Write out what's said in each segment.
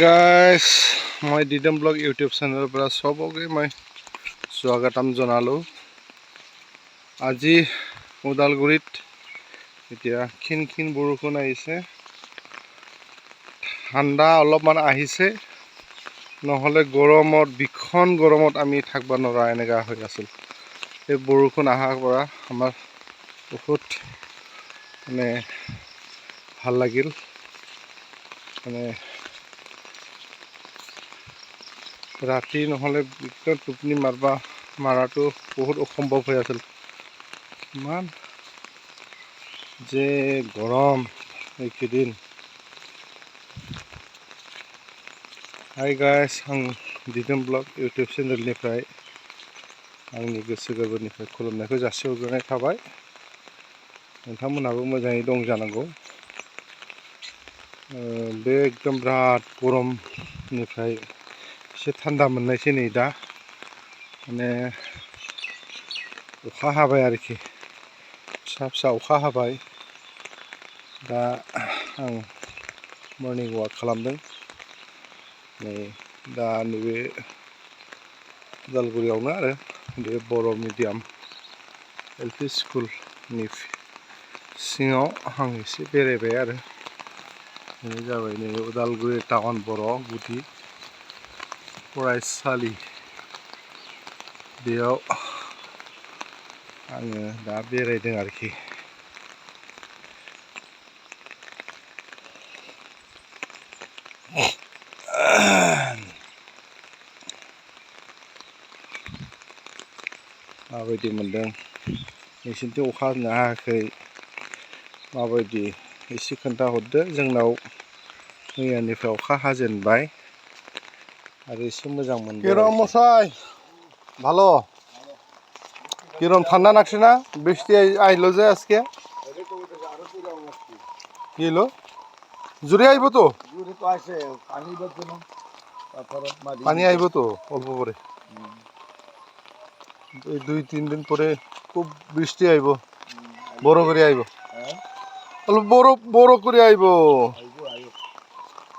গাইছ মই দিদম blog YouTube চেনেলৰ পৰা চবকে মই স্বাগতম জনালোঁ। আজি ওদালগুৰিত এতিয়া খিন বৰষুণ আহিছে, ঠাণ্ডা অলপমান আহিছে, নহ'লে গৰমত ভীষণ গৰমত আমি থাকিব নোৱাৰা এনেকুৱা হৈ আছিল। এই বৰষুণ অহাৰ পৰা আমাৰ বহুত মানে ভাল লাগিল। মানে ৰাতি নহ'লে একদম টোপনি মাৰাটো বহুত অসম্ভৱ হৈ আছিল। ইমান যে গৰম এইকেইদিন। हाय गाइस, आं दिदोम ब्लग यूट्यूब चेनेलनिफ्राय आंनि गोसो गोरबोनिफ्राय खुलुमनायखौ जासिहरग्रोनाय थाबाय। नोंथांमोनहाबो मोजाङै दं जानांगौ। बे एकदम बिराद गरमनिफ्राय एसे थान्दा मोननायसै नै दा, माने अखा हाबाय आरोखि, फिसा फिसा अखा हाबाय। दा आं मर्निं वाक खालामदों। नै दा नैबे उदालगुरियावनो आरो बे बर' मिडियाम LP स्कुलनि सिङाव आं एसे बेरायबाय आरो बे जाबाय नै उदालगुरि टाउन बर' गुदि फरायसालि। बेयाव आङो दा बेरायदों आरोखि। माबायदि मोनदों, नोंसिनिथिं अखा हादोंना हायाखै, माबायदि एसे खोन्थाहरदो। जोंनाव मैयानिफ्राय अखा हाजेनबाय आरो एसे मोजां मोनबाय। কিরম মশাই ভালো? কিরম ঠান্ডা লাগছে না? বৃষ্টি আইলো যে আজকে কি হলো? জোরে আইব তো? পানি আইব তো অল্প করে। এই 2-3 দিন পরে খুব বৃষ্টি আইব, বড় করে আইব, অল্প বড় করে আইব।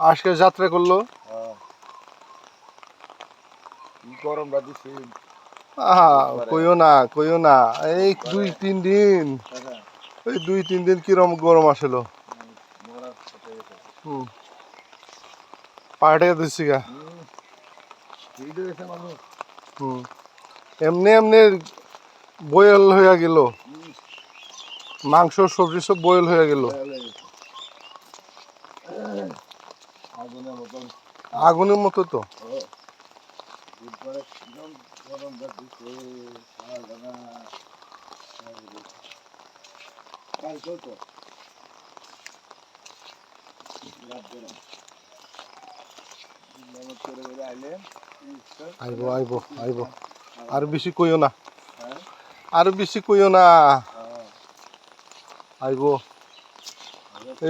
আজকে যাত্রা করলো, গরমটা দিছে। কইও না এই 2-3 দিন, ওই 2-3 দিন কিরম গরম আসলো। পাহাড়ে দিছি গা। এমনি বয়েল হয়ে গেল, মাংস সবজি সব বয়েল হয়ে গেল। আগুনের মতো তো। আইব আর বেশি কইও না, আর বেশি কইও না, আইব।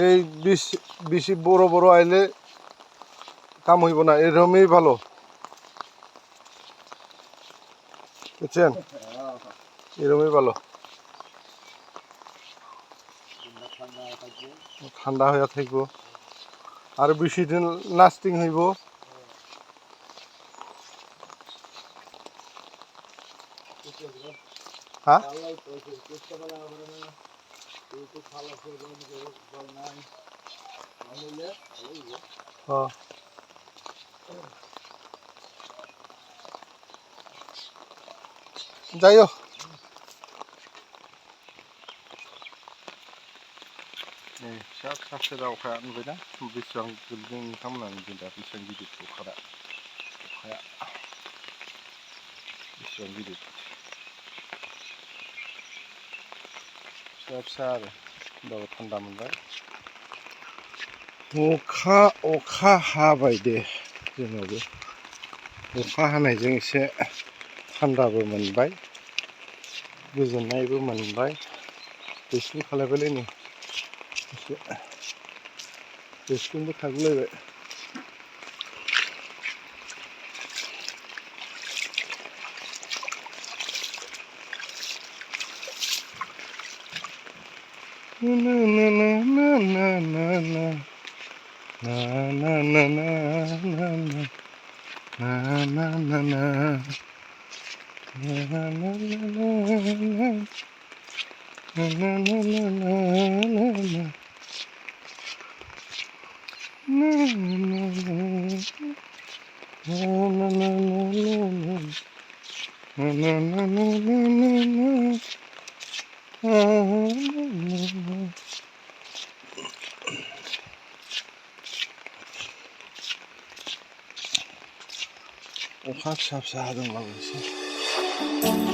এই বেশি বড় আইলে কাম হইব না, এরকমই ভালো, বুঝছেন? এরকমই ভালো, ঠান্ডা হয়ে থাকবো, আর বেশি দিন লাস্টিং হইব। হ্যাঁ, যাইও। फिसा फिसा सेरा अखाया नुबायना बेसेबां गोलैदों नोंथांमोना नुदों दा, बेसेबां गिदिर अखाया बेसेबां गिदिर फिसा आरो होमबाबो थान्दा मोनबाय। अखा हाबाय दे, जोंनावबो अखा हानायजों एसे थान्दाबो मोनबाय, गोजोननायबो मोनबाय। दैस्लुं खालायबायलै नै एसे दैस्लुंबो खागुलायबाय। Na na na na na na na na na अखा फिसा फिसा हादोंब्लाबो एसे